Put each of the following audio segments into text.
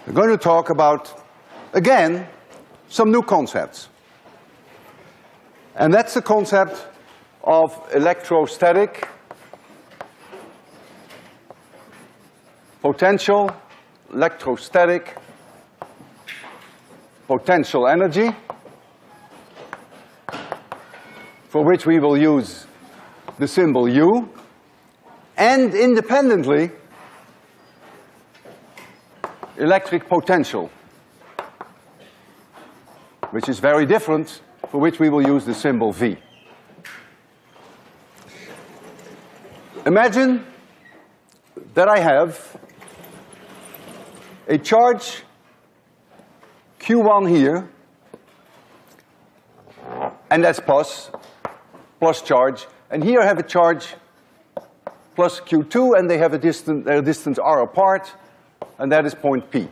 We're going to talk about, again, some new concepts. And that's the concept of electrostatic potential, electrostatic potential energy, for which we will use the symbol U, and independently electric potential, which is very different, for which we will use the symbol V. Imagine that I have a charge Q1 here, and that's plus charge, and here I have a charge plus Q2, and they have a distance r apart, and that is point P.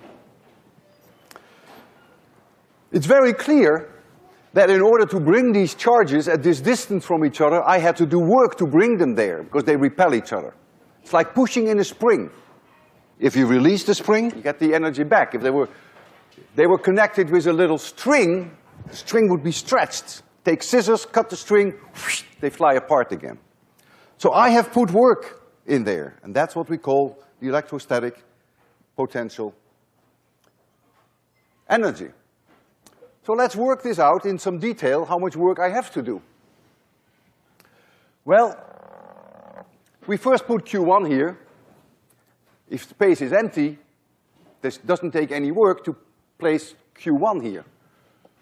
It's very clear that in order to bring these charges at this distance from each other, I had to do work to bring them there, because they repel each other. It's like pushing in a spring. If you release the spring, you get the energy back. If they were connected with a little string, the string would be stretched. Take scissors, cut the string, whoosh, they fly apart again. So I have put work in there, and that's what we call the electrostatic potential energy. So let's work this out in some detail, how much work I have to do. Well, we first put Q1 here. If space is empty, this doesn't take any work to place Q1 here.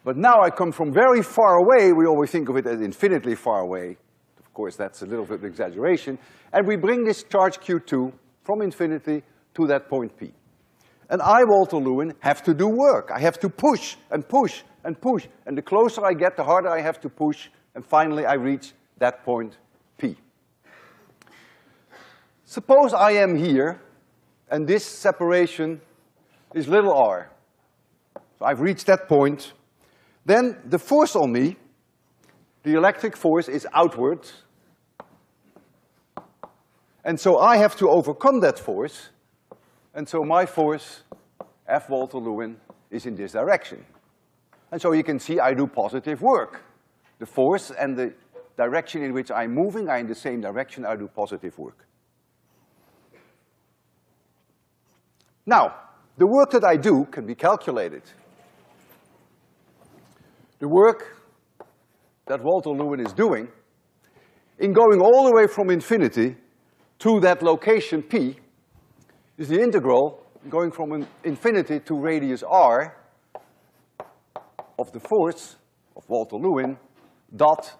But now I come from very far away, we always think of it as infinitely far away. Of course, that's a little bit of exaggeration. And we bring this charge Q2 from infinity to that point P. And I, Walter Lewin, have to do work. I have to push and push and push. And the closer I get, the harder I have to push. And finally, I reach that point P. Suppose I am here, and this separation is little r. So I've reached that point. Then the force on me, the electric force, is outward. And so I have to overcome that force. And so my force, F Walter Lewin, is in this direction. And so you can see I do positive work. The force and the direction in which I'm moving are in the same direction, I do positive work. Now, the work that I do can be calculated. The work that Walter Lewin is doing, in going all the way from infinity to that location P, is the integral going from infinity to radius r of the force of Walter Lewin dot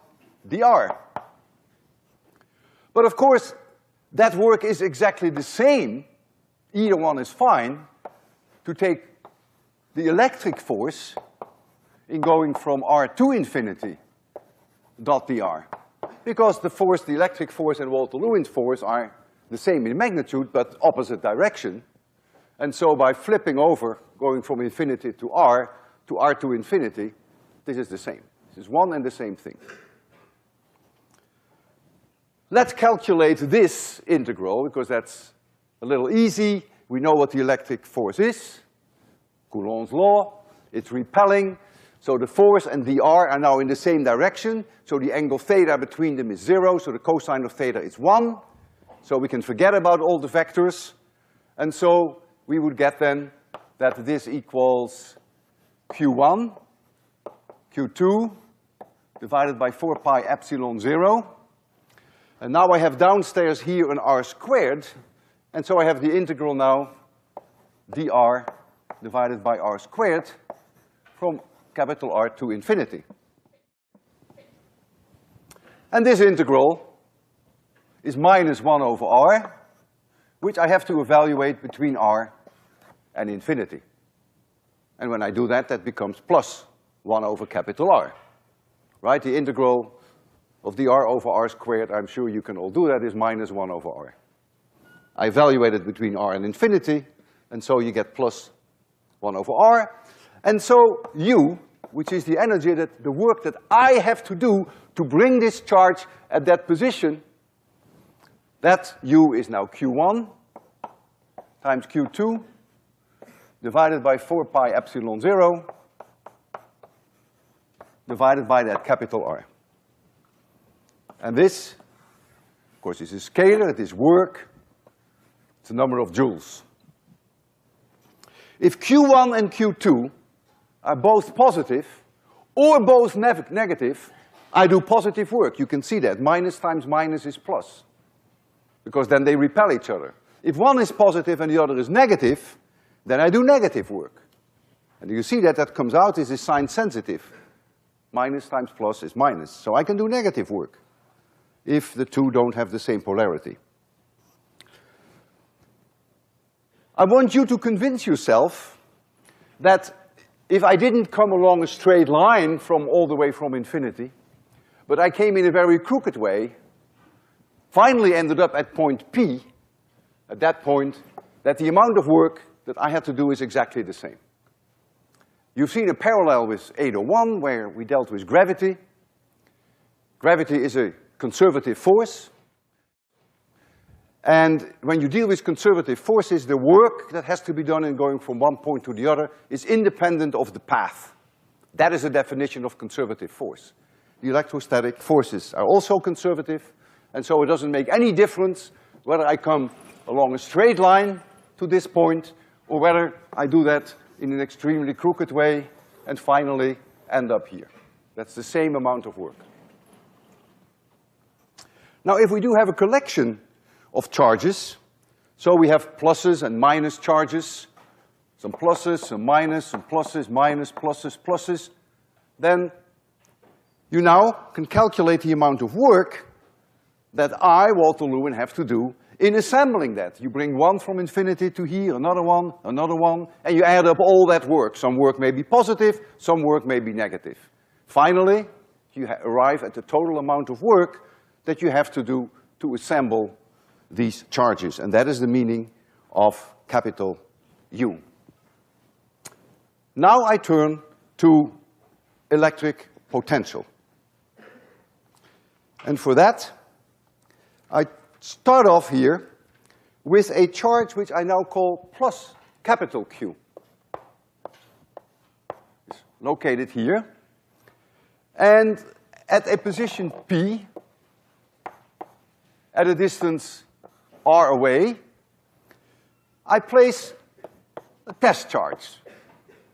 dr. But of course, that work is exactly the same, either one is fine, to take the electric force in going from r to infinity dot dr. Because the force, the electric force and Walter Lewin's force are the same in magnitude, but opposite direction. And so by flipping over, going from infinity to r to infinity, this is the same. This is one and the same thing. Let's calculate this integral, because that's a little easy. We know what the electric force is. Coulomb's law. It's repelling. So the force and dr are now in the same direction. So the angle theta between them is 0. So the cosine of theta is 1. So we can forget about all the vectors. And so we would get then that this equals Q1, Q2, divided by 4 pi epsilon 0. And now I have downstairs here an r squared. And so I have the integral now, dr divided by r squared, from capital R to infinity. And this integral is minus 1 over r, which I have to evaluate between r and infinity. And when I do that, that becomes plus 1 over capital R. Right? The integral of dr over r squared, I'm sure you can all do that, is minus 1 over r. I evaluate it between r and infinity, and so you get plus 1 over r. And so U, which is the energy, that the work that I have to do to bring this charge at that position, that U is now Q1 times Q2 divided by 4 pi epsilon 0 divided by that capital R. And this, of course, is a scalar, it is work, it's a number of joules. If Q1 and Q2 are both positive or both negative, I do positive work. You can see that. Minus times minus is plus, because then they repel each other. If one is positive and the other is negative, then I do negative work. And you see that that comes out, this is sign sensitive. Minus times plus is minus. So I can do negative work if the two don't have the same polarity. I want you to convince yourself that if I didn't come along a straight line from all the way from infinity, but I came in a very crooked way, finally ended up at point P, at that point, that the amount of work that I had to do is exactly the same. You've seen a parallel with 801 where we dealt with gravity. Gravity is a conservative force. And when you deal with conservative forces, the work that has to be done in going from one point to the other is independent of the path. That is the definition of conservative force. The electrostatic forces are also conservative, and so it doesn't make any difference whether I come along a straight line to this point or whether I do that in an extremely crooked way and finally end up here. That's the same amount of work. Now, if we do have a collection of charges, so we have pluses and minus charges, some pluses, some minus, some pluses, minus, pluses, pluses, then you now can calculate the amount of work that I, Walter Lewin, have to do in assembling that. You bring one from infinity to here, another one, and you add up all that work. Some work may be positive, some work may be negative. Finally, you arrive at the total amount of work that you have to do to assemble these charges, and that is the meaning of capital U. Now I turn to electric potential. And for that, I start off here with a charge which I now call plus capital Q. It's located here. And at a position P, at a distance R away, I place a test charge,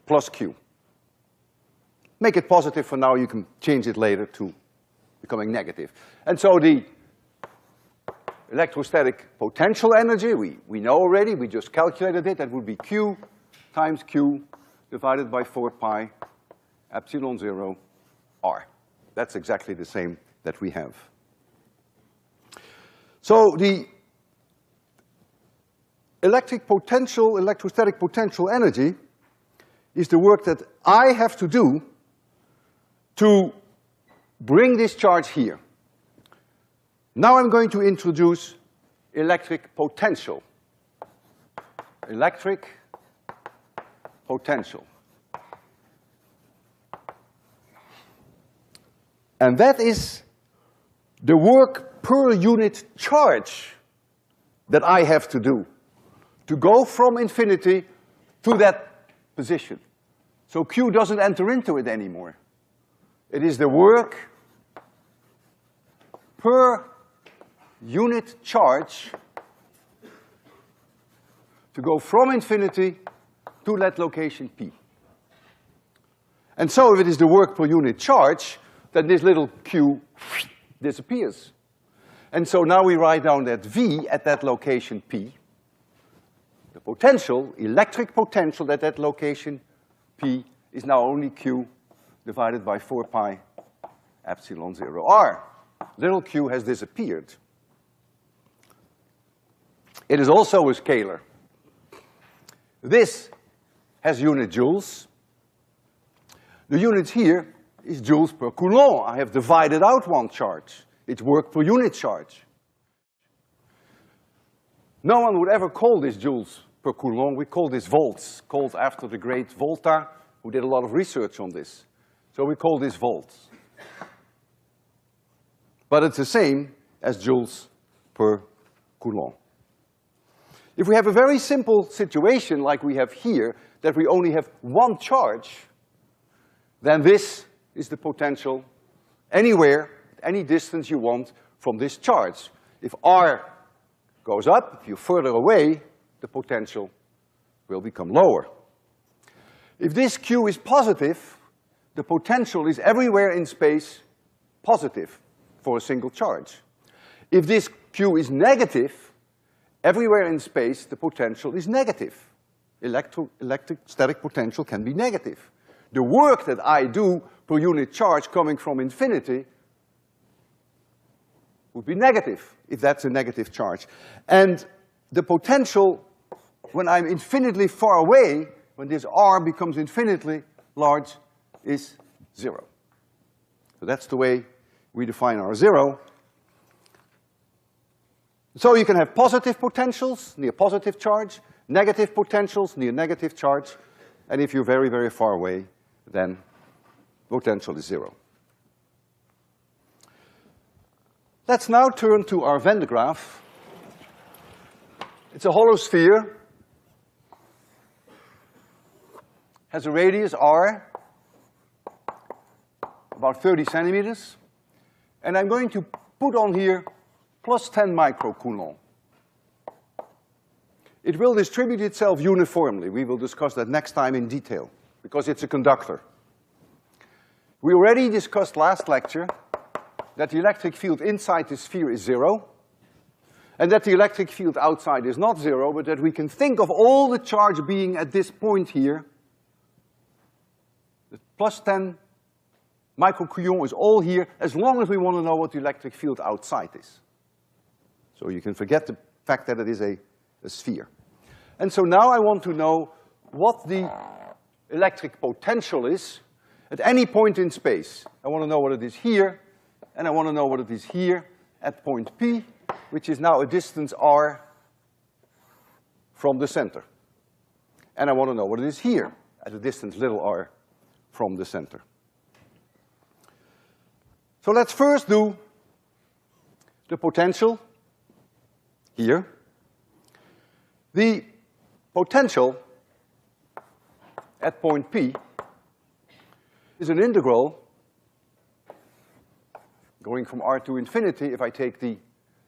plus Q. Make it positive for now, you can change it later to becoming negative. And so the electrostatic potential energy, we know already, we just calculated it, that would be Q times Q divided by 4 pi epsilon 0 R. That's exactly the same that we have. So the electrostatic potential energy is the work that I have to do to bring this charge here. Now I'm going to introduce electric potential. Electric potential. And that is the work per unit charge that I have to do to go from infinity to that position. So Q doesn't enter into it anymore. It is the work per unit charge to go from infinity to that location P. And so if it is the work per unit charge, then this little Q disappears. And so now we write down that V at that location P, the potential, electric potential at that location P is now only Q divided by 4 pi epsilon 0 R. Little q has disappeared. It is also a scalar. This has unit joules. The units here is joules per Coulomb. I have divided out one charge. It's work per unit charge. No one would ever call this joules per Coulomb. We call this volts, called after the great Volta, who did a lot of research on this. So we call this volts. But it's the same as joules per Coulomb. If we have a very simple situation like we have here, that we only have one charge, then this is the potential anywhere, any distance you want from this charge. If R goes up, if you're further away, the potential will become lower. If this Q is positive, the potential is everywhere in space positive for a single charge. If this Q is negative, everywhere in space the potential is negative. Electrostatic potential can be negative. The work that I do per unit charge coming from infinity would be negative, if that's a negative charge. And the potential, when I'm infinitely far away, when this R becomes infinitely large, is zero. So that's the way we define R0. So you can have positive potentials near positive charge, negative potentials near negative charge, and if you're very, very far away, then potential is zero. Let's now turn to our Venn diagraph. It's a hollow sphere, has a radius R, about 30 centimeters, and I'm going to put on here plus 10 microcoulomb. It will distribute itself uniformly. We will discuss that next time in detail, because it's a conductor. We already discussed last lecture that the electric field inside the sphere is zero, and that the electric field outside is not zero, but that we can think of all the charge being at this point here. The plus 10 microcoulomb is all here, as long as we want to know what the electric field outside is. So you can forget the fact that it is a sphere. And so now I want to know what the electric potential is at any point in space. I want to know what it is here, and I want to know what it is here at point P, which is now a distance R from the center. And I want to know what it is here at a distance little r from the center. So let's first do the potential here. The potential at point P is an integral going from R to infinity. If I take the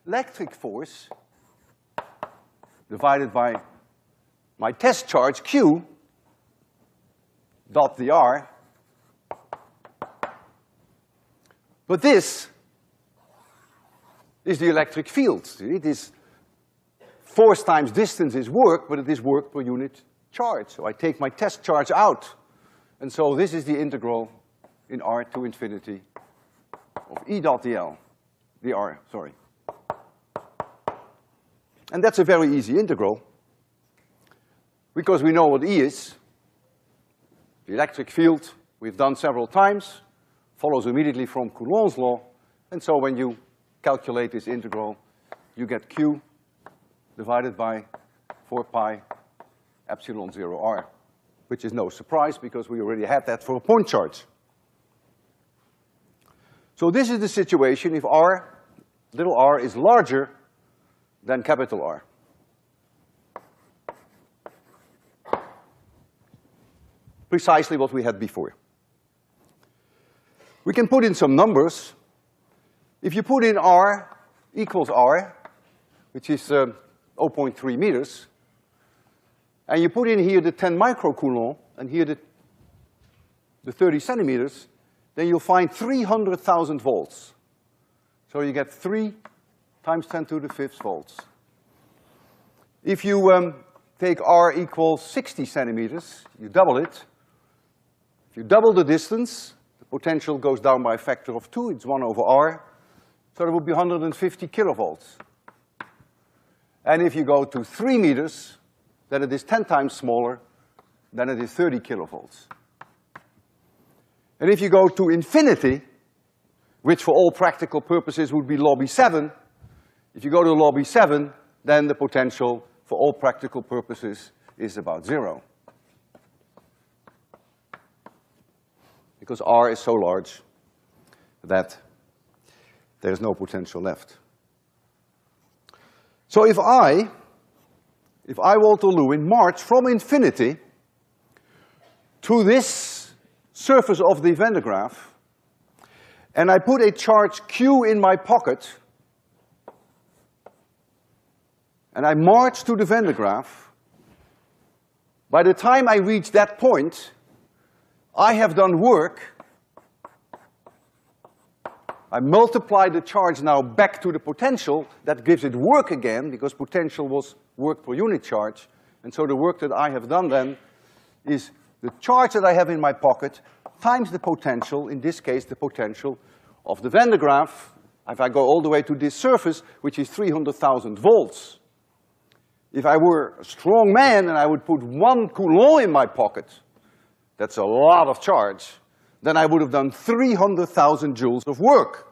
electric force divided by my test charge Q dot dr, but this is the electric field. See, this force times distance is work, but it is work per unit charge. So I take my test charge out, and so this is the integral in R to infinity of E dot dr, sorry. And that's a very easy integral, because we know what E is. The electric field, we've done several times, follows immediately from Coulomb's law, and so when you calculate this integral, you get Q divided by 4 pi epsilon 0 R, which is no surprise because we already had that for a point charge. So this is the situation if R, little r, is larger than capital R. Precisely what we had before. We can put in some numbers. If you put in R equals R, which is 0.3 meters, and you put in here the 10 microcoulomb, and here the 30 centimeters, then you'll find 300,000 volts. So you get 3 times 10 to the 5th volts. If you take R equals 60 centimeters, you double it. If you double the distance, the potential goes down by a factor of 2, it's 1 over R, so it would be 150 kilovolts. And if you go to 3 meters, then it is 10 times smaller, then it is 30 kilovolts. And if you go to infinity, which for all practical purposes would be lobby 7, if you go to lobby 7, then the potential for all practical purposes is about 0. Because R is so large that there is no potential left. So if I if I, Walter Lewin, march from infinity to this surface of the Van de Graaff, and I put a charge Q in my pocket, and I march to the Van de Graaff, by the time I reach that point, I have done work. I multiply the charge now back to the potential. That gives it work again, because potential was work per unit charge. And so the work that I have done then is the charge that I have in my pocket times the potential, in this case the potential of the Van de Graaff, if I go all the way to this surface, which is 300,000 volts. If I were a strong man and I would put 1 Coulomb in my pocket, that's a lot of charge, then I would have done 300,000 joules of work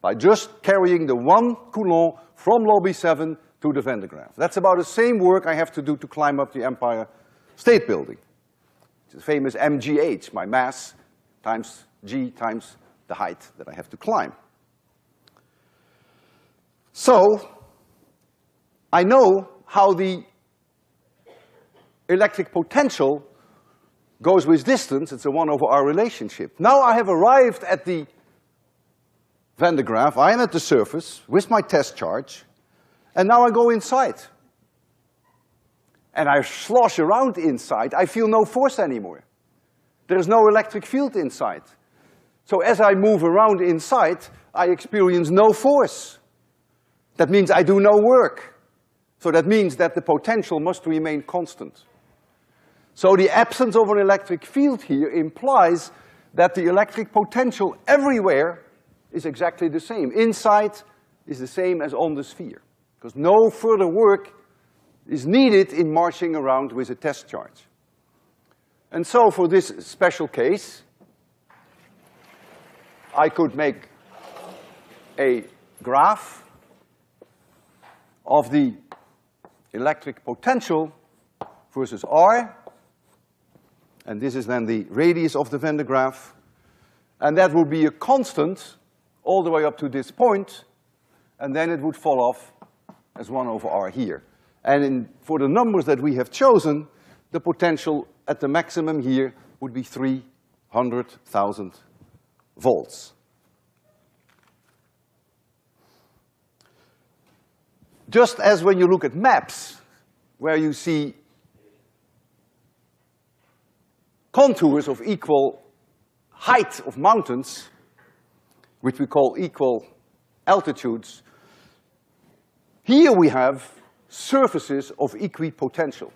by just carrying the 1 Coulomb from Lobby 7 to the Van de Graaff. That's about the same work I have to do to climb up the Empire State Building. It's the famous mgh, my mass times g times the height that I have to climb. So, I know how the electric potential goes with distance. It's a 1/r relationship. Now I have arrived at the Van de Graaff. I am at the surface with my test charge, and now I go inside. And I slosh around inside. I feel no force anymore. There is no electric field inside. So as I move around inside, I experience no force. That means I do no work. So that means that the potential must remain constant. So the absence of an electric field here implies that the electric potential everywhere is exactly the same. Inside is the same as on the sphere, because no further work is needed in marching around with a test charge. And so for this special case, I could make a graph of the electric potential versus R, and this is then the radius of the Van de Graaff, and that would be a constant all the way up to this point, and then it would fall off as 1/r here. And for the numbers that we have chosen, the potential at the maximum here would be 300,000 volts. Just as when you look at maps, where you see contours of equal height of mountains, which we call equal altitudes, here we have surfaces of equipotential.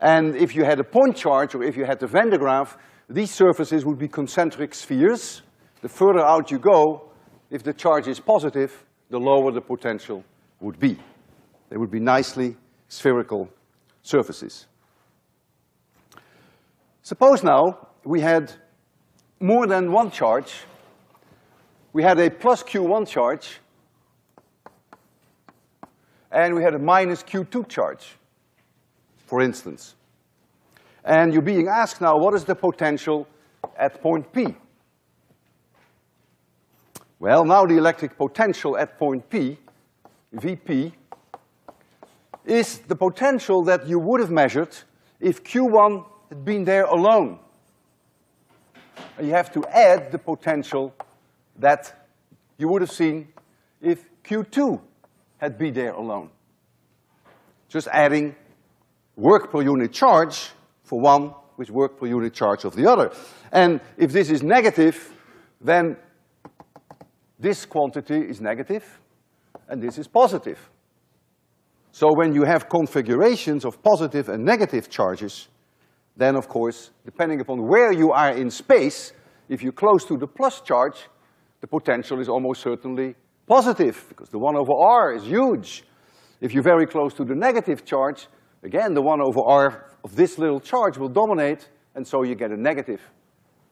And if you had a point charge, or if you had the Van de Graaff, these surfaces would be concentric spheres. The further out you go, if the charge is positive, the lower the potential would be. They would be nicely spherical surfaces. Suppose now we had more than one charge. We had a plus Q1 charge, and we had a minus Q2 charge, for instance. And you're being asked now, what is the potential at point P? Well, now the electric potential at point P, Vp, is the potential that you would have measured if Q1 had been there alone. And you have to add the potential that you would have seen if Q2 had been there alone. Just adding work per unit charge for one with work per unit charge of the other. And if this is negative, then this quantity is negative, and this is positive. So when you have configurations of positive and negative charges, then of course, depending upon where you are in space, if you're close to the plus charge, the potential is almost certainly positive, because the 1/r is huge. If you're very close to the negative charge, again, the 1/r of this little charge will dominate, and so you get a negative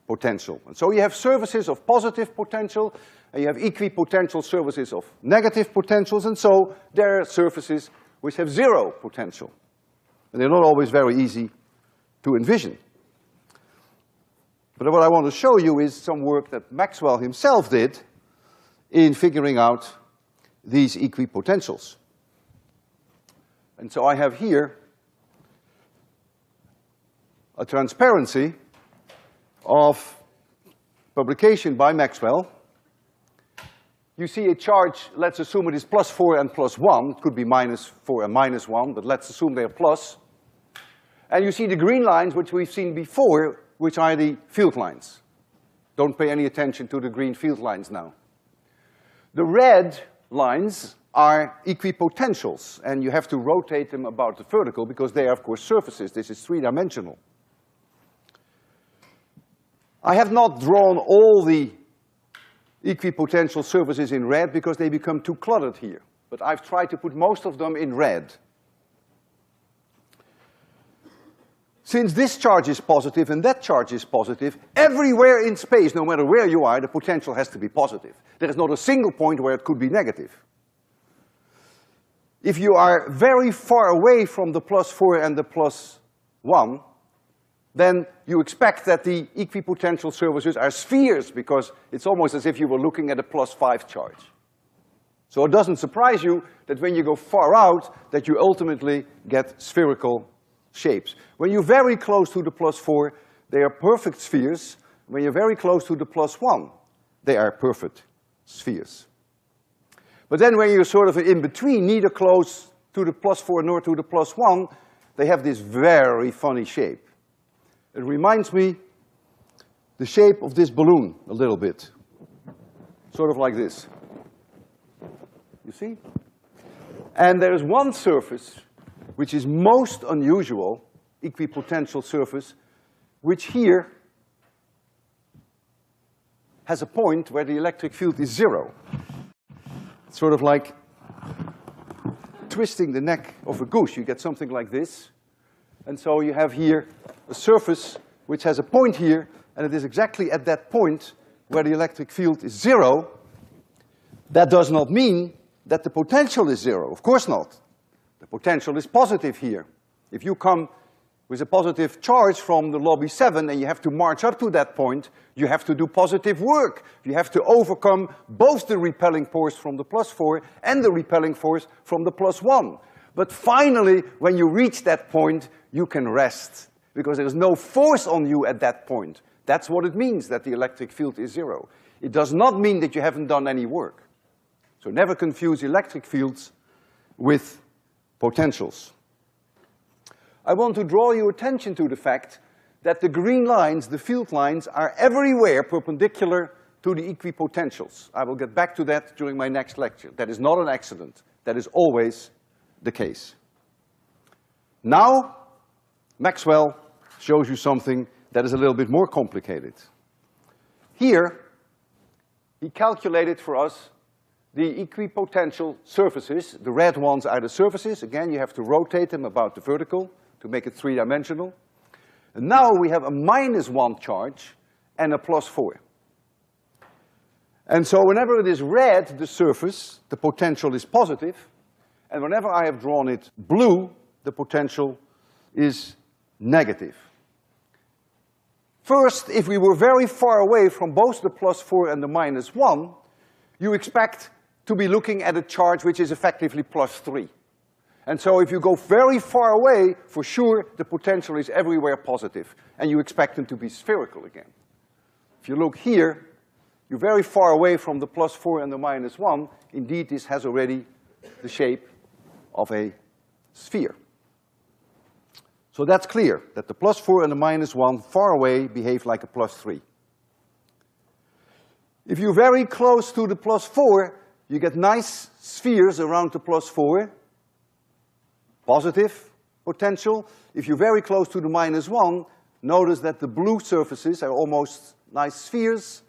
potential. And so you have surfaces of positive potential, and you have equipotential surfaces of negative potentials, and so there are surfaces which have zero potential. And they're not always very easy to envision. But what I want to show you is some work that Maxwell himself did in figuring out these equipotentials. And so I have here a transparency of publication by Maxwell. You see a charge, let's assume it is +4 and +1. It could be -4 and -1, but let's assume they're plus. And you see the green lines, which we've seen before, which are the field lines. Don't pay any attention to the green field lines now. The red lines are equipotentials, and you have to rotate them about the vertical because they are, of course, surfaces. This is three-dimensional. I have not drawn all the equipotential surfaces in red because they become too cluttered here. But I've tried to put most of them in red. Since this charge is positive and that charge is positive, everywhere in space, no matter where you are, the potential has to be positive. There is not a single point where it could be negative. If you are very far away from the +4 and the +1, then you expect that the equipotential surfaces are spheres because it's almost as if you were looking at a +5 charge. So it doesn't surprise you that when you go far out, that you ultimately get spherical shapes. When you're very close to the +4, they are perfect spheres. When you're very close to the +1, they are perfect spheres. But then when you're sort of in between, neither close to the +4 nor to the +1, they have this very funny shape. It reminds me the shape of this balloon a little bit. Sort of like this. You see? And there is one surface which is most unusual, equipotential surface, which here has a point where the electric field is 0. It's sort of like twisting the neck of a goose. You get something like this. And so you have here a surface which has a point here, and it is exactly at that point where the electric field is 0. That does not mean that the potential is 0. Of course not. The potential is positive here. If you come with a positive charge from the lobby 7 and you have to march up to that point, you have to do positive work. You have to overcome both the repelling force from the +4 and the repelling force from the +1. But finally, when you reach that point, you can rest because there is no force on you at that point. That's what it means that the electric field is 0. It does not mean that you haven't done any work. So never confuse electric fields with potentials. I want to draw your attention to the fact that the green lines, the field lines, are everywhere perpendicular to the equipotentials. I will get back to that during my next lecture. That is not an accident. That is always the case. Now, Maxwell shows you something that is a little bit more complicated. Here, he calculated for us the equipotential surfaces. The red ones are the surfaces. Again, you have to rotate them about the vertical to make it three-dimensional. And now we have a -1 charge and a +4. And so whenever it is red, the surface, the potential is positive. And whenever I have drawn it blue, the potential is negative. First, if we were very far away from both the +4 and the -1, you expect to be looking at a charge which is effectively +3. And so if you go very far away, for sure, the potential is everywhere positive, and you expect them to be spherical again. If you look here, you're very far away from the +4 and the -1. Indeed, this has already the shape of a sphere. So that's clear, that the +4 and the -1 far away behave like a +3. If you're very close to the +4, you get nice spheres around the +4, positive potential. If you're very close to the -1, notice that the blue surfaces are almost nice spheres,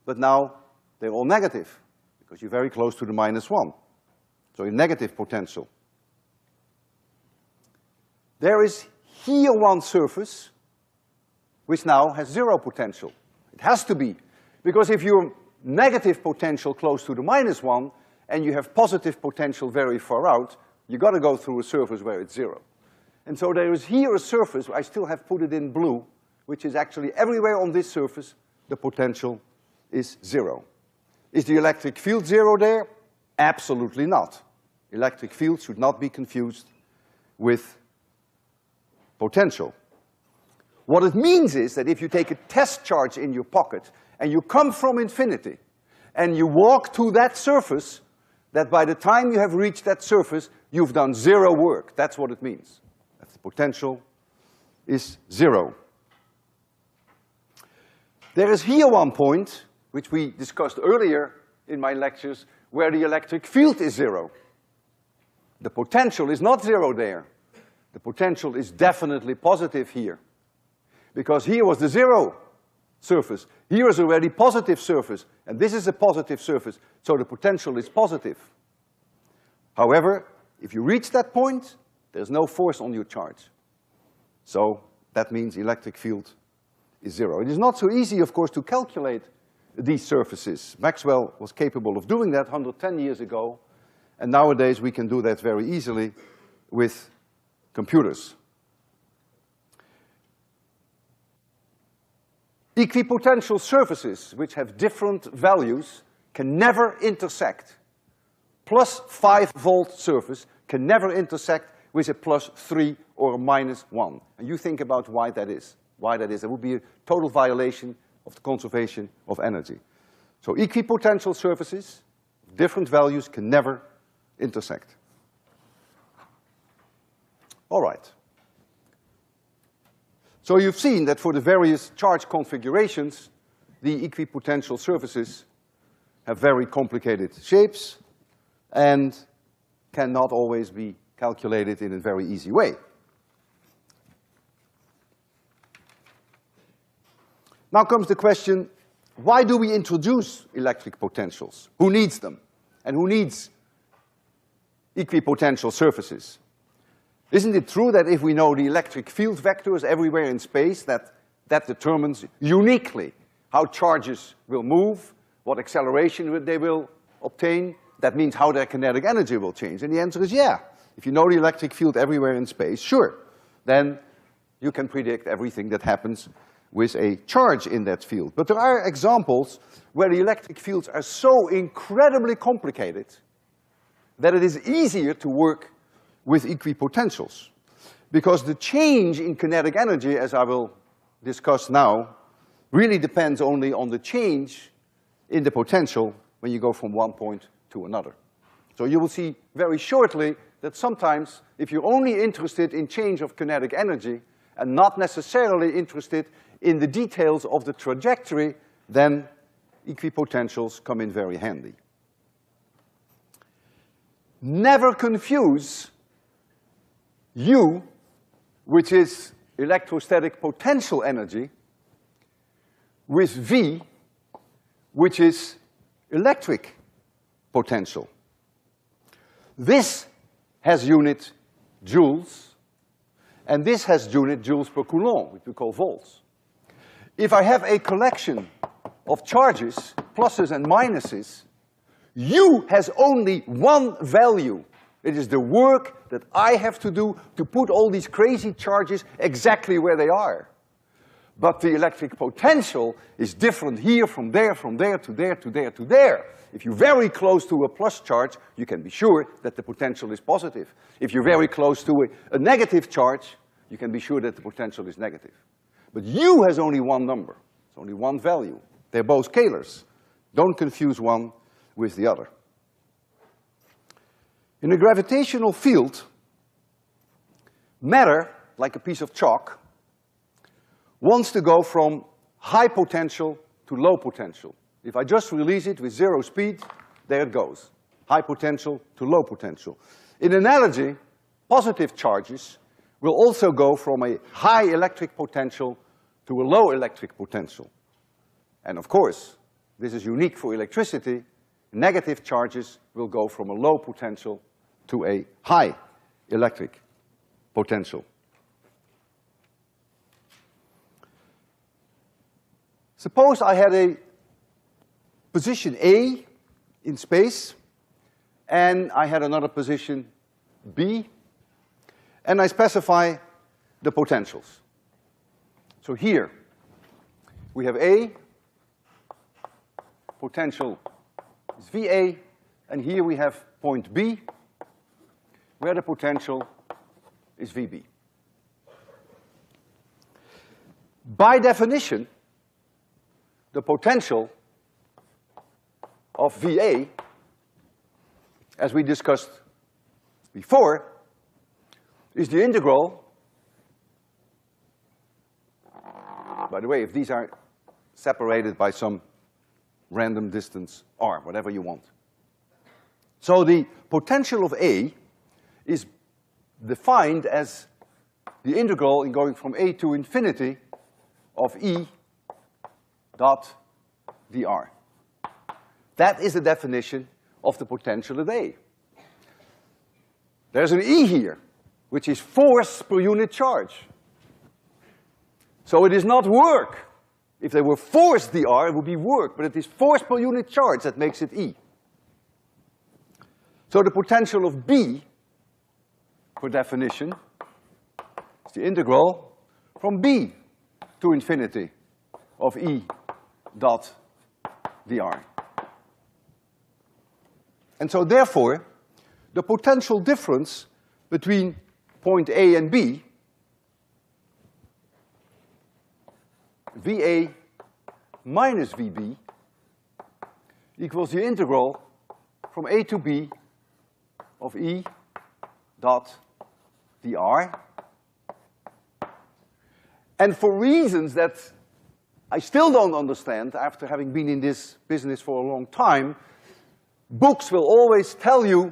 but now they're all negative, because you're very close to the -1. So a negative potential. There is here one surface which now has 0 potential. It has to be, because if you're negative potential close to the -1 and you have positive potential very far out, you got to go through a surface where it's 0. And so there is here a surface, I still have put it in blue, which is actually everywhere on this surface, the potential is 0. Is the electric field 0 there? Absolutely not. Electric field should not be confused with potential. What it means is that if you take a test charge in your pocket and you come from infinity and you walk to that surface, that by the time you have reached that surface, you've done zero work. That's what it means. That's the potential is zero. There is here one point, which we discussed earlier in my lectures, where the electric field is zero. The potential is not zero there. The potential is definitely positive here. Because here was the zero surface. Here is already positive surface, and this is a positive surface, so the potential is positive. However, if you reach that point, there's no force on your charge. So that means electric field is zero. It is not so easy, of course, to calculate these surfaces. Maxwell was capable of doing that 110 years ago, and nowadays we can do that very easily with computers. Equipotential surfaces which have different values can never intersect. Plus 5 volt surface can never intersect with a plus 3 or a minus 1. And you think about why that is. Why that is. That would be a total violation of the conservation of energy. So equipotential surfaces, different values can never intersect. All right. So you've seen that for the various charge configurations, the equipotential surfaces have very complicated shapes and cannot always be calculated in a very easy way. Now comes the question, why do we introduce electric potentials? Who needs them? And who needs equipotential surfaces? Isn't it true that if we know the electric field vectors everywhere in space, that determines uniquely how charges will move, what acceleration they will obtain? That means how their kinetic energy will change. And the answer is yeah. If you know the electric field everywhere in space, sure, then you can predict everything that happens with a charge in that field. But there are examples where the electric fields are so incredibly complicated that it is easier to work with equipotentials. Because the change in kinetic energy, as I will discuss now, really depends only on the change in the potential when you go from one point to another. So you will see very shortly that sometimes, if you're only interested in change of kinetic energy and not necessarily interested in the details of the trajectory, then equipotentials come in very handy. Never confuse U, which is electrostatic potential energy, with V, which is electric potential. This has unit joules, and this has unit joules per coulomb, which we call volts. If I have a collection of charges, pluses and minuses, U has only one value. It is the work that I have to do to put all these crazy charges exactly where they are. But the electric potential is different here, from there to there, to there, to there. If you're very close to a plus charge, you can be sure that the potential is positive. If you're very close to a negative charge, you can be sure that the potential is negative. But U has only one number. It's only one value. They're both scalars. Don't confuse one with the other. In a gravitational field, matter, like a piece of chalk, wants to go from high potential to low potential. If I just release it with zero speed, there it goes. High potential to low potential. In analogy, positive charges will also go from a high electric potential to a low electric potential. And of course, this is unique for electricity. Negative charges will go from a low potential to a high electric potential. Suppose I had a position A in space, and I had another position B, and I specify the potentials. So here, we have A, potential is VA, and here we have point B, where the potential is VB. By definition, the potential of VA, as we discussed before, is the integral. By the way, if these are separated by some random distance r, whatever you want. So the potential of A is defined as the integral in going from A to infinity of E dot dr. That is the definition of the potential of A. There's an E here, which is force per unit charge. So it is not work. If they were force dr, it would be work, but it is force per unit charge that makes it E. So the potential of B, per definition, is the integral from B to infinity of E dot dr. And so therefore, the potential difference between point A and B, VA minus VB, equals the integral from A to B of E dot dr. And for reasons that I still don't understand after having been in this business for a long time, books will always tell you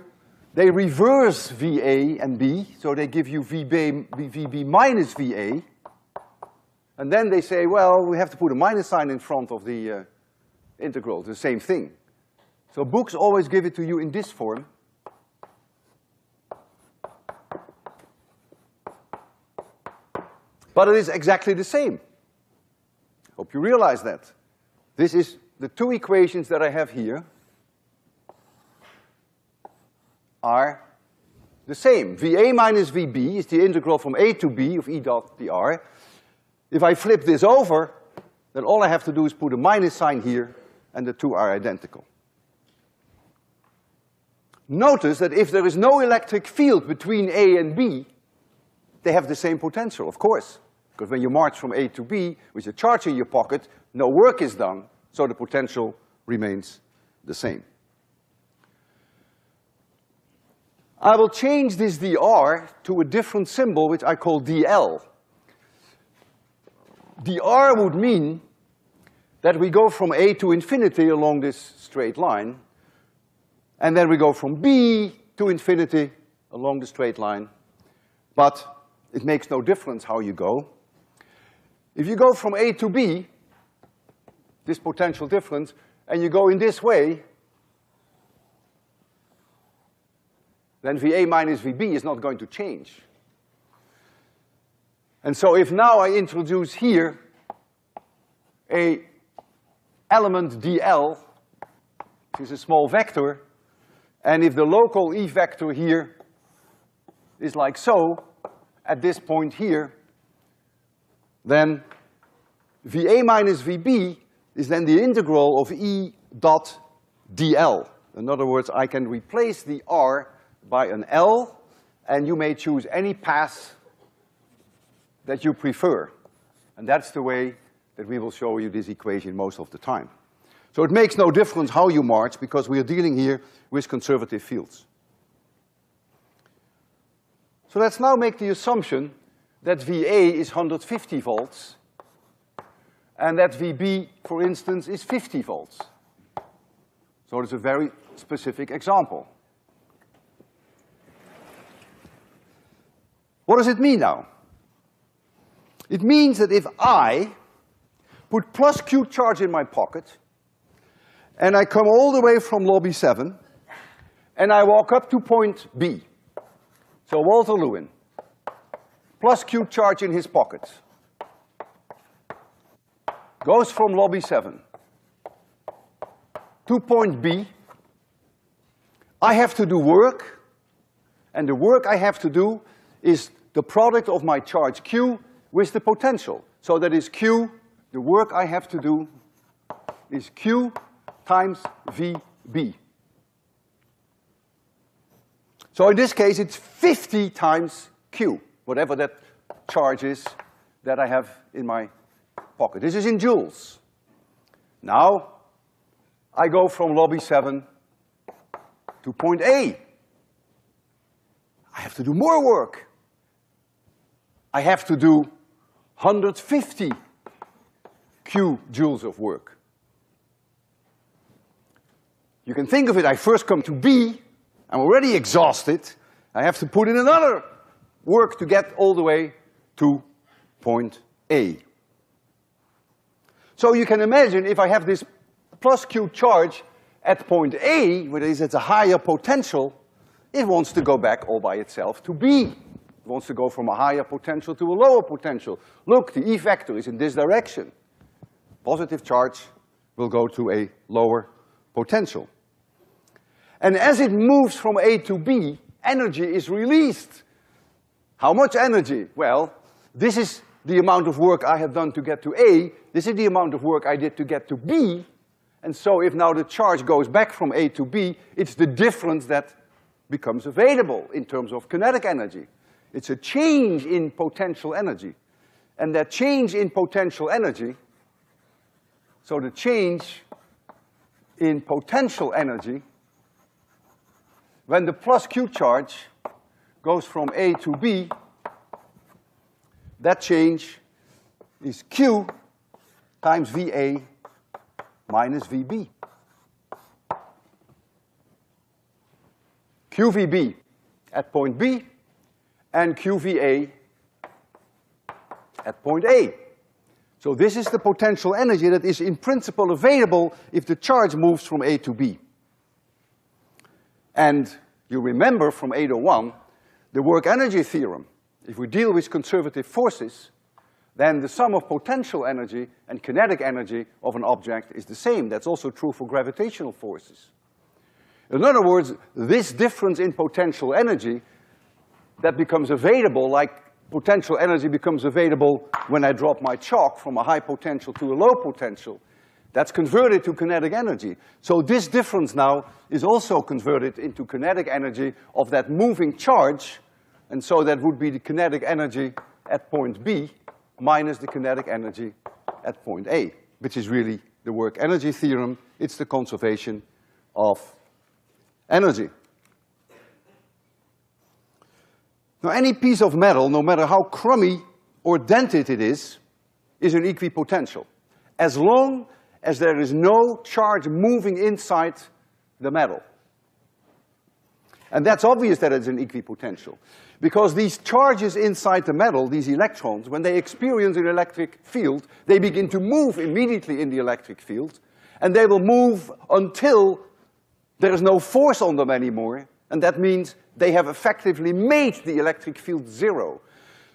they reverse VA and B, so they give you VB minus VA, and then they say, well, we have to put a minus sign in front of the integral, the same thing. So books always give it to you in this form. But it is exactly the same. Hope you realize that. This is the two equations that I have here are the same. VA minus VB is the integral from A to B of E dot dr. If I flip this over, then all I have to do is put a minus sign here, and the two are identical. Notice that if there is no electric field between A and B, they have the same potential, of course. Because when you march from A to B with a charge in your pocket, no work is done, so the potential remains the same. I will change this dr to a different symbol, which I call dl. dr would mean that we go from A to infinity along this straight line, and then we go from B to infinity along the straight line, but it makes no difference how you go. If you go from A to B, this potential difference, and you go in this way, then VA minus VB is not going to change. And so if now I introduce here a element dl, which is a small vector, and if the local E vector here is like so, at this point here, then VA minus VB is then the integral of E dot dl. In other words, I can replace the R by an L, and you may choose any path that you prefer. And that's the way that we will show you this equation most of the time. So it makes no difference how you march, because we are dealing here with conservative fields. So let's now make the assumption that VA is 150 volts, and that VB, for instance, is 50 volts. So it's a very specific example. What does it mean now? It means that if I put plus Q charge in my pocket, and I come all the way from lobby 7, and I walk up to point B, so Walter Lewin, plus Q charge in his pocket, goes from lobby 7 to point B, I have to do work, and the work I have to do is the product of my charge Q with the potential. So that is Q, the work I have to do is Q times VB. So in this case, it's 50 times Q, whatever that charge is that I have in my pocket. This is in joules. Now, I go from lobby 7 to point A. I have to do more work. I have to do 150 Q joules of work. You can think of it, I first come to B, I'm already exhausted, I have to put in another work to get all the way to point A. So you can imagine if I have this plus Q charge at point A, where it is at a higher potential, it wants to go back all by itself to B. It wants to go from a higher potential to a lower potential. Look, the E vector is in this direction. Positive charge will go to a lower potential. And as it moves from A to B, energy is released. How much energy? Well, this is the amount of work I have done to get to A, this is the amount of work I did to get to B, and so if now the charge goes back from A to B, it's the difference that becomes available in terms of kinetic energy. It's a change in potential energy. And that change in potential energy, so the change in potential energy, when the plus Q charge goes from A to B, that change is Q times VA minus VB. QVB at point B and QVA at point A. So this is the potential energy that is in principle available if the charge moves from A to B. And you remember from 801 the work energy theorem. If we deal with conservative forces, then the sum of potential energy and kinetic energy of an object is the same. That's also true for gravitational forces. In other words, this difference in potential energy that becomes available, like potential energy becomes available when I drop my chalk from a high potential to a low potential, that's converted to kinetic energy. So this difference now is also converted into kinetic energy of that moving charge, and so that would be the kinetic energy at point B minus the kinetic energy at point A, which is really the work energy theorem. It's the conservation of energy. Now, any piece of metal, no matter how crummy or dented it is an equipotential, as long as there is no charge moving inside the metal. And that's obvious that it's an equipotential, because these charges inside the metal, these electrons, when they experience an electric field, they begin to move immediately in the electric field, and they will move until there is no force on them anymore, and that means they have effectively made the electric field zero.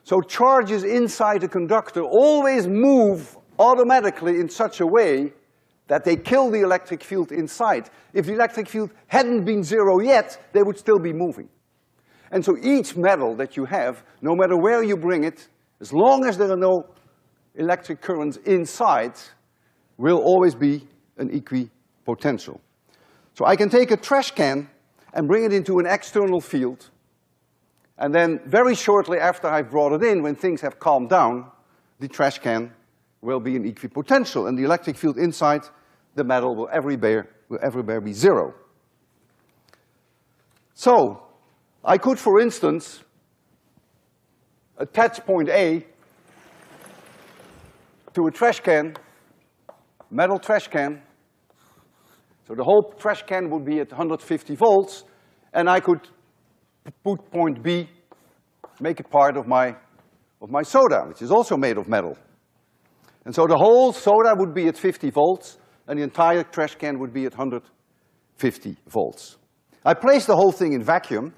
So charges inside a conductor always move automatically in such a way that they kill the electric field inside. If the electric field hadn't been zero yet, they would still be moving. And so each metal that you have, no matter where you bring it, as long as there are no electric currents inside, will always be an equipotential. So I can take a trash can and bring it into an external field, and then very shortly after I've brought it in, when things have calmed down, the trash can will be an equipotential, and the electric field inside the metal will everywhere be zero. So, I could, for instance, attach point A to a trash can, metal trash can. So the whole trash can would be at 150 volts, and I could put point B, make it part of my soda, which is also made of metal. And so the whole soda would be at 50 volts, and the entire trash can would be at 150 volts. I place the whole thing in vacuum,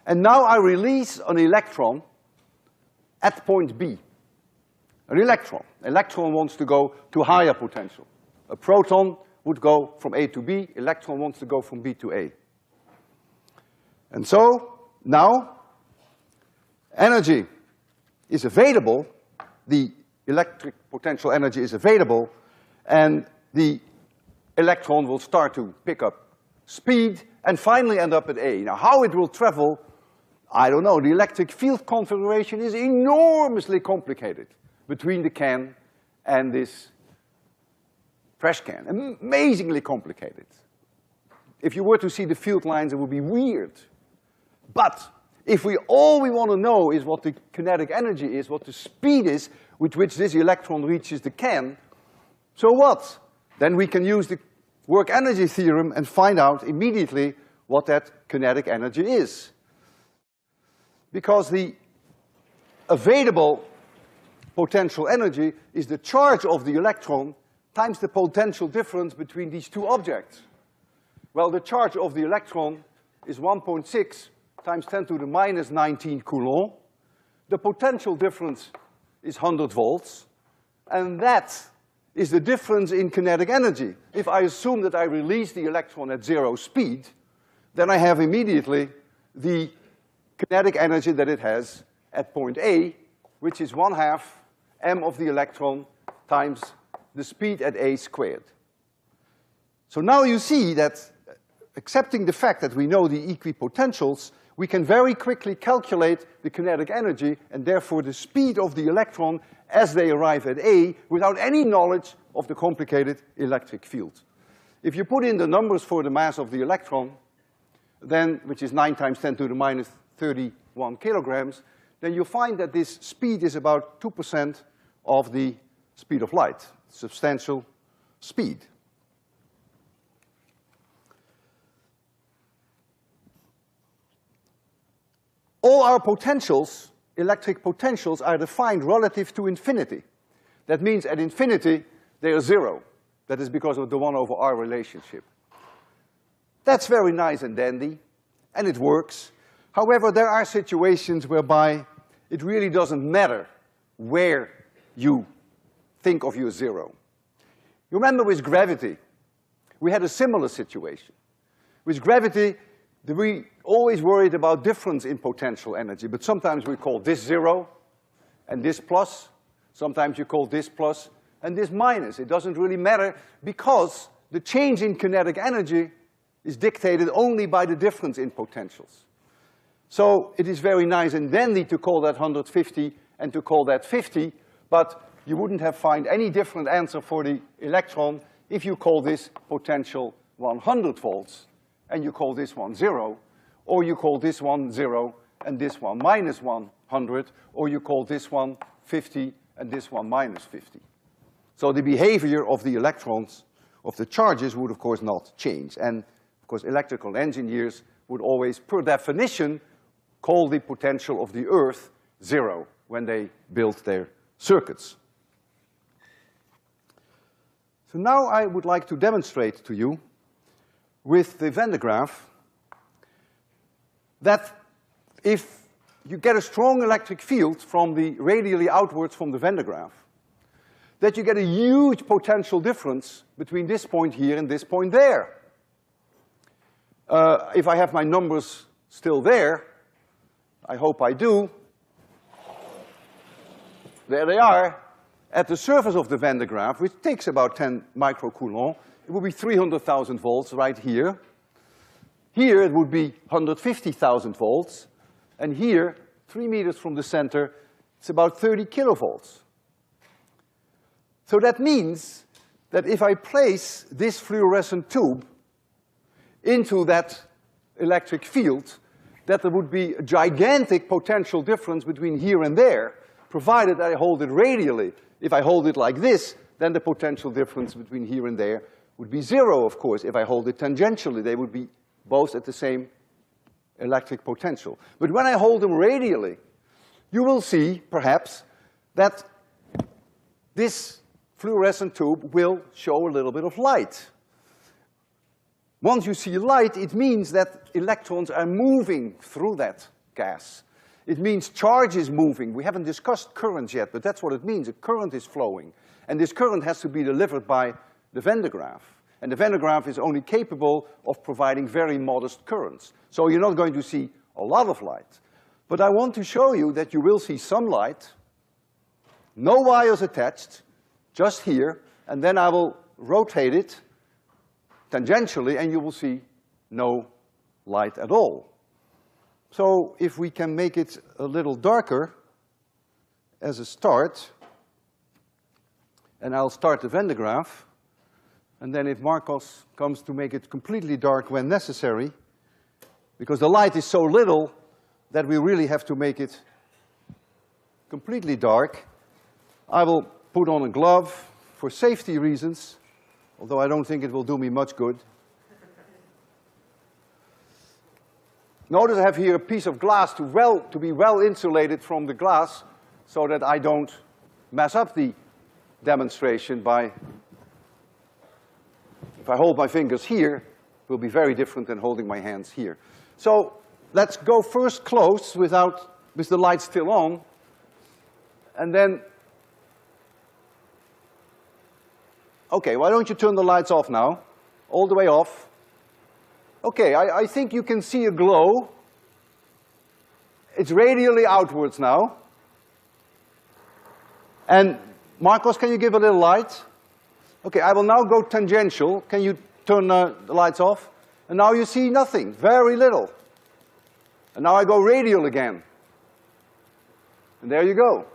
and now I release an electron at point B. An electron. An electron wants to go to higher potential. A proton would go from A to B, electron wants to go from B to A. And so, now, energy is available, the electric potential energy is available, and the electron will start to pick up speed and finally end up at A. Now, how it will travel, I don't know, the electric field configuration is enormously complicated between the can and this trash can. Amazingly complicated. If you were to see the field lines, it would be weird. But if all we want to know is what the kinetic energy is, what the speed is with which this electron reaches the can, so what? Then we can use the work energy theorem and find out immediately what that kinetic energy is. Because the available potential energy is the charge of the electron times the potential difference between these two objects. Well, the charge of the electron is 1.6 times 10 to the minus 19 Coulomb. The potential difference is 100 volts, and that is the difference in kinetic energy. If I assume that I release the electron at zero speed, then I have immediately the kinetic energy that it has at point A, which is 1/2 m of the electron times the speed at a squared. So now you see that, accepting the fact that we know the equipotentials, we can very quickly calculate the kinetic energy and therefore the speed of the electron as they arrive at A without any knowledge of the complicated electric field. If you put in the numbers for the mass of the electron, then, which is 9 times 10 to the minus 31 kilograms, then you find that this speed is about 2% of the speed of light, substantial speed. All our potentials, electric potentials, are defined relative to infinity. That means at infinity, they are zero. That is because of the 1/r relationship. That's very nice and dandy, and it works. However, there are situations whereby it really doesn't matter where you think of your zero. You remember with gravity, we had a similar situation. With gravity, we always worried about difference in potential energy, but sometimes we call this zero and this plus. Sometimes you call this plus and this minus. It doesn't really matter because the change in kinetic energy is dictated only by the difference in potentials. So it is very nice and dandy to call that 150 and to call that 50, but you wouldn't have found any different answer for the electron if you call this potential 100 volts and you call this one 0, or you call this one 0 and this one minus 100, or you call this one 50 and this one minus 50. So the behavior of the electrons, of the charges, would of course not change. And of course electrical engineers would always, per definition, call the potential of the Earth 0 when they built their circuits. So now I would like to demonstrate to you with the Van de Graaff that if you get a strong electric field from the radially outwards from the Van de Graaff, that you get a huge potential difference between this point here and this point there. If I have my numbers still there, I hope I do, there they are. At the surface of the Van de Graaff, which takes about 10 microcoulomb, it would be 300,000 volts right here. Here it would be 150,000 volts, and here, 3 meters from the center, it's about 30 kilovolts. So that means that if I place this fluorescent tube into that electric field, that there would be a gigantic potential difference between here and there, provided I hold it radially. If I hold it like this, then the potential difference between here and there would be 0, of course. If I hold it tangentially, they would be both at the same electric potential. But when I hold them radially, you will see, perhaps, that this fluorescent tube will show a little bit of light. Once you see light, it means that electrons are moving through that gas. It means charge is moving. We haven't discussed currents yet, but that's what it means. A current is flowing. And this current has to be delivered by the Van de Graaff. And the Van de Graaff is only capable of providing very modest currents. So you're not going to see a lot of light. But I want to show you that you will see some light, no wires attached, just here, and then I will rotate it tangentially, and you will see no light at all. So if we can make it a little darker as a start, and I'll start the Van de Graaff, and then if Marcos comes to make it completely dark when necessary, because the light is so little that we really have to make it completely dark, I will put on a glove for safety reasons, although I don't think it will do me much good. Notice I have here a piece of glass to be well insulated from the glass so that I don't mess up the demonstration by, if I hold my fingers here, it will be very different than holding my hands here. So let's go first close with the light still on, and then, okay, why don't you turn the lights off now, all the way off. Okay, I think you can see a glow. It's radially outwards now. And Marcos, can you give a little light? Okay, I will now go tangential. Can you turn the lights off? And now you see nothing, very little. And now I go radial again. And there you go.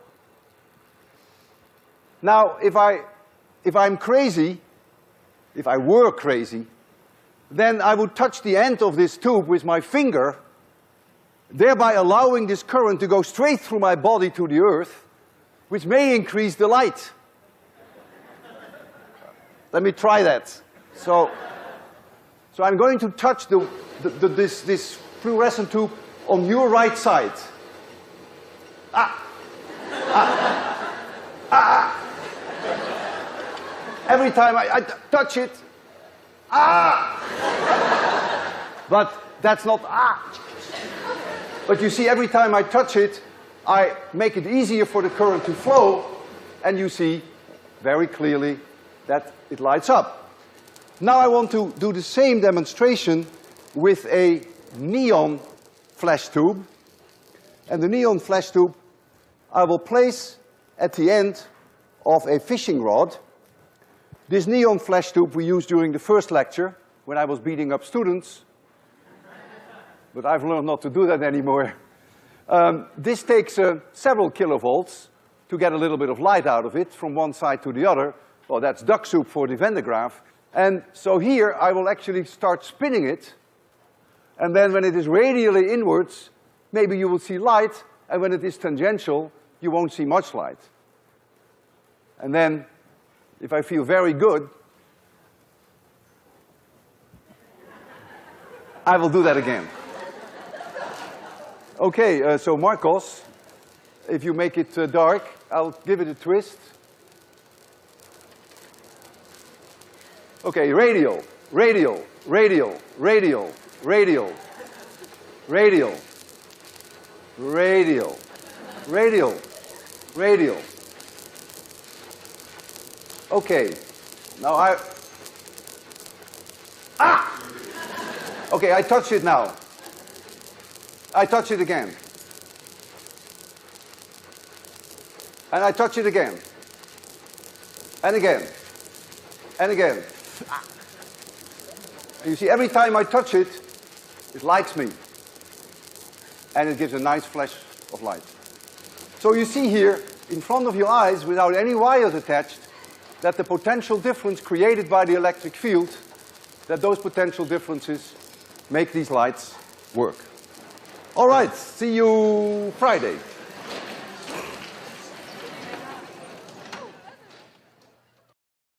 Now, if I'm crazy, if I were crazy, then I would touch the end of this tube with my finger, thereby allowing this current to go straight through my body to the earth, which may increase the light. Let me try that. So I'm going to touch this fluorescent tube on your right side. Every time I touch it, but that's not But you see, every time I touch it, I make it easier for the current to flow, and you see very clearly that it lights up. Now I want to do the same demonstration with a neon flash tube. And the neon flash tube I will place at the end of a fishing rod. This neon flash tube we used during the first lecture when I was beating up students, but I've learned not to do that anymore. This takes several kilovolts to get a little bit of light out of it from one side to the other. Well, that's duck soup for the Van de Graaff. And so here I will actually start spinning it, and then when it is radially inwards, maybe you will see light, and when it is tangential, you won't see much light. And then, if I feel very good, I will do that again. Okay, so Marcos, if you make it dark, I'll give it a twist. Okay, radial, radial, radial, radial, radial, radial, radial, radial, radial. Okay, now okay, I touch it now. I touch it again. And I touch it again. And again. And again. And you see, every time I touch it, it lights me. And it gives a nice flash of light. So you see here, in front of your eyes, without any wires attached, that the potential difference created by the electric field, that those potential differences make these lights work. All right, see you Friday.